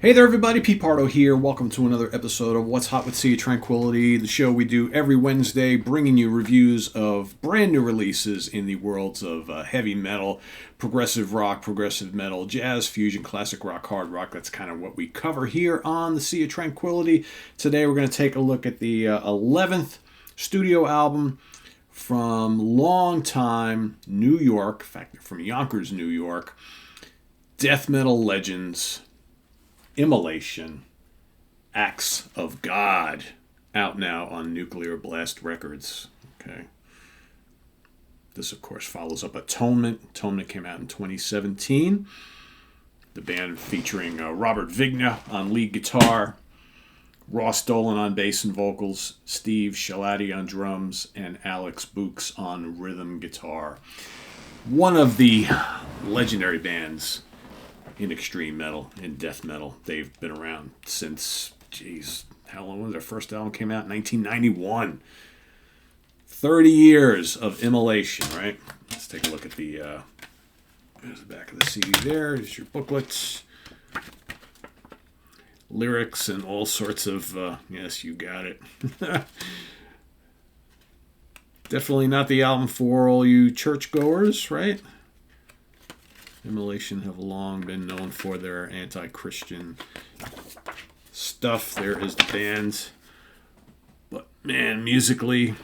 Hey there, everybody. Pete Pardo here. Welcome to another episode of What's Hot with Sea of Tranquility, the show we do every Wednesday, bringing you reviews of brand new releases in the worlds of heavy metal, progressive rock, progressive metal, jazz, fusion, classic rock, hard rock. That's kind of what we cover here on the Sea of Tranquility. Today, we're going to take a look at the 11th studio album from longtime New York, in fact, from Yonkers, New York, death metal legends, Immolation Acts of God, out now on Nuclear Blast Records. Okay. This, of course, follows up Atonement. Atonement came out in 2017. The band featuring Robert Vigna on lead guitar, Ross Dolan on bass and vocals, Steve Shalati on drums, and Alex Books on rhythm guitar. One of the legendary bands in extreme metal, in death metal. They've been around since, how long was their first album came out? 1991. 30 years of Immolation, right? Let's take a look at there's the back of the CD there. There's your booklets. Lyrics and all sorts of, yes, you got it. Definitely not the album for all you churchgoers, right? Immolation have long been known for their anti-Christian stuff. There is the band. But, man, musically,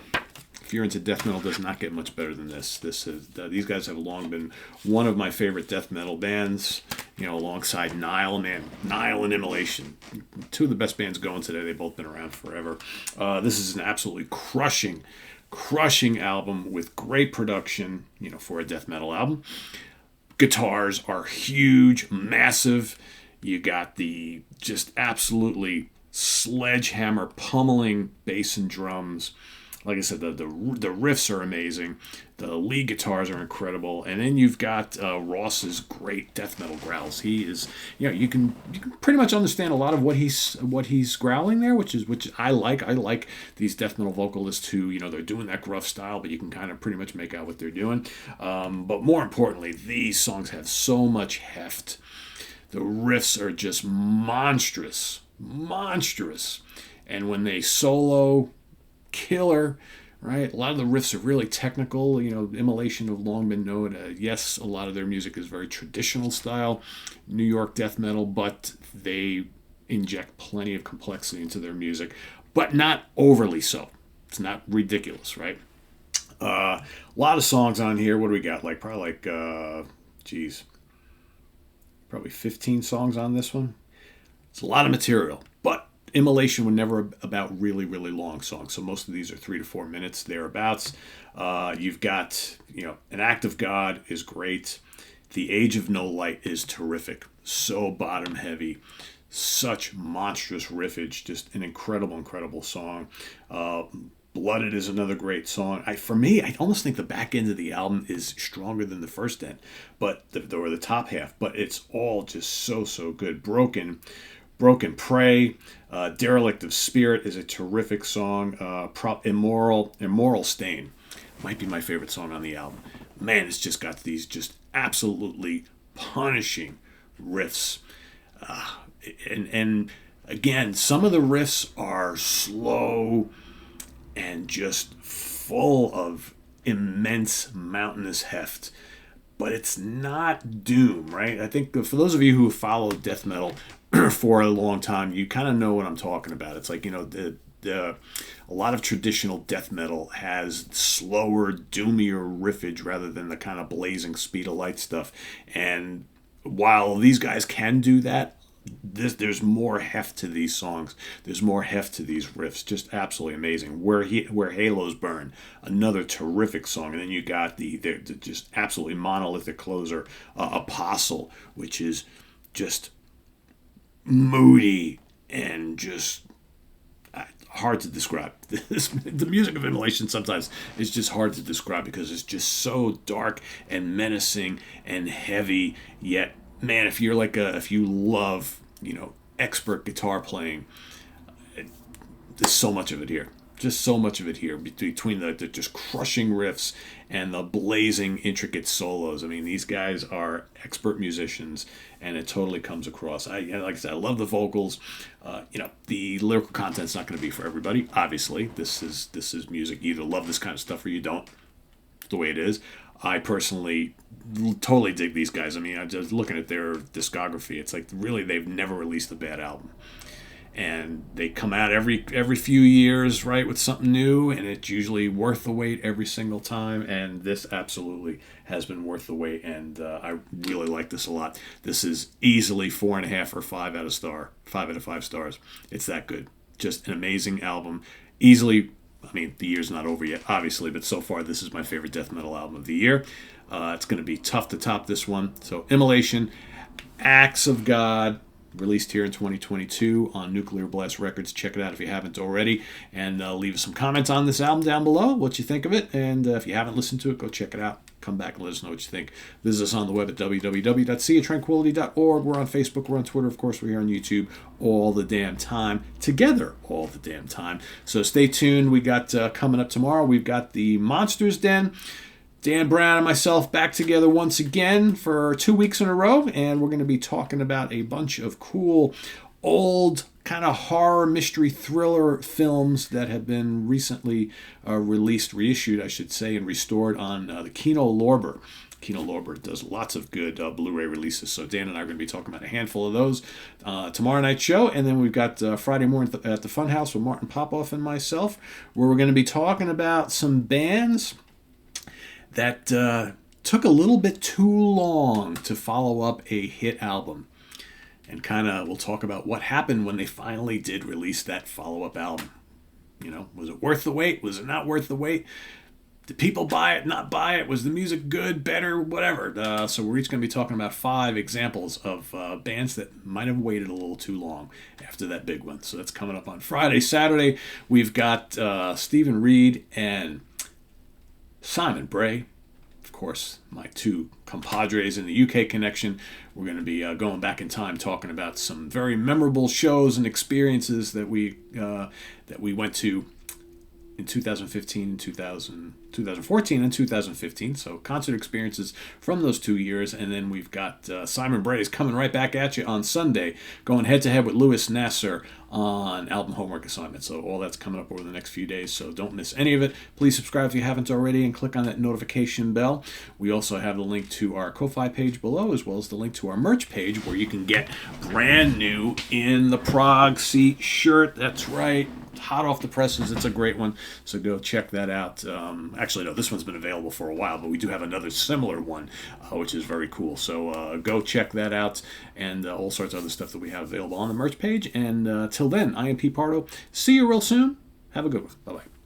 if you're into death metal, it does not get much better than this. These guys have long been one of my favorite death metal bands, alongside Nile. Man, Nile and Immolation, two of the best bands going today. They've both been around forever. This is an absolutely crushing album with great production, for a death metal album. Guitars are huge, massive. You got the just absolutely sledgehammer pummeling bass and drums. Like I said, the riffs are amazing. The lead guitars are incredible, and then you've got Ross's great death metal growls. He is, you can pretty much understand a lot of what he's growling there, which I like. I like these death metal vocalists who, they're doing that gruff style, but you can kind of pretty much make out what they're doing. But more importantly, these songs have so much heft. The riffs are just monstrous, and when they solo, killer. Right, a lot of the riffs are really technical. Immolation have long been known. Yes, a lot of their music is very traditional style, New York death metal, but they inject plenty of complexity into their music, but not overly so. It's not ridiculous, right? A lot of songs on here. What do we got? Probably 15 songs on this one. It's a lot of material, but Immolation were never about really, really long songs, so most of these are 3 to 4 minutes, thereabouts. You've got, An Act of God is great. The Age of No Light is terrific. So bottom heavy. Such monstrous riffage. Just an incredible song. Blooded is another great song. For me, I almost think the back end of the album is stronger than the first end, or the top half, but it's all just so good. Broken Prey, Derelict of Spirit is a terrific song. Immoral Stain might be my favorite song on the album. Man, it's just got these just absolutely punishing riffs. And again, some of the riffs are slow and just full of immense mountainous heft. But it's not doom, right? I think for those of you who have followed death metal for a long time, you kind of know what I'm talking about. It's like, a lot of traditional death metal has slower, doomier riffage rather than the kind of blazing speed of light stuff. And while these guys can do that, there's more heft to these songs. There's more heft to these riffs. Just absolutely amazing. Where Halos Burn, another terrific song. And then you got the just absolutely monolithic closer, Apostle, which is just moody and just hard to describe. The music of Immolation sometimes is just hard to describe because it's just so dark and menacing and heavy. Yet, man, if you love expert guitar playing, there's so much of it here. just so much of it here between the just crushing riffs and the blazing intricate solos. I mean, these guys are expert musicians, and it totally comes across. Like I said, I love the vocals. The lyrical content's not going to be for everybody. Obviously, this is music. You either love this kind of stuff or you don't. The way it is. I personally totally dig these guys. I mean, I'm just looking at their discography. It's like really they've never released a bad album. And they come out every few years, right, with something new, and it's usually worth the wait every single time. And this absolutely has been worth the wait, and I really like this a lot. This is easily 4.5 or 5 out of 5 stars. It's that good. Just an amazing album. Easily, I mean, the year's not over yet, obviously, but so far this is my favorite death metal album of the year. It's going to be tough to top this one. So, Immolation, Acts of God, released here in 2022 on Nuclear Blast Records. Check it out if you haven't already, and leave us some comments on this album down below, what you think of it, and if you haven't listened to it, go check it out. Come back and let us know what you think. Visit us on the web at www.seaoftranquility.org. We're on Facebook, we're on Twitter, of course, we're here on YouTube all the damn time, together all the damn time. So stay tuned. We got coming up tomorrow, we've got the Monsters Den. Dan Brown and myself back together once again for 2 weeks in a row, and we're going to be talking about a bunch of cool old kind of horror mystery thriller films that have been recently reissued, I should say, and restored on the Kino Lorber. Kino Lorber does lots of good Blu-ray releases, so Dan and I are going to be talking about a handful of those tomorrow night's show, and then we've got Friday morning at the Funhouse with Martin Popoff and myself, where we're going to be talking about some bands that took a little bit too long to follow up a hit album. And kind of we'll talk about what happened when they finally did release that follow-up album. You know, was it worth the wait? Was it not worth the wait? Did people buy it, not buy it? Was the music good, better, whatever? So we're each going to be talking about 5 examples of bands that might have waited a little too long after that big one. So that's coming up on Friday. Saturday, we've got Stephen Reed and Simon Bray, of course, my 2 compadres in the UK connection. We're going to be going back in time, talking about some very memorable shows and experiences that we went to in 2015, 2014, and 2015. So concert experiences from those 2 years. And then we've got Simon Bray is coming right back at you on Sunday, going head-to-head with Louis Nasser on album homework assignment. So all that's coming up over the next few days, so don't miss any of it. Please subscribe if you haven't already and click on that notification bell. We also have the link to our Ko-Fi page below, as well as the link to our merch page, where you can get brand new In the Prague Seat shirt. That's right. Hot off the presses. It's a great one, so go check that out. Actually, no, this one's been available for a while, but we do have another similar one, which is very cool. So go check that out, and all sorts of other stuff that we have available on the merch page. And till then, I am Pete Pardo. See you real soon. Have a good one. Bye-bye.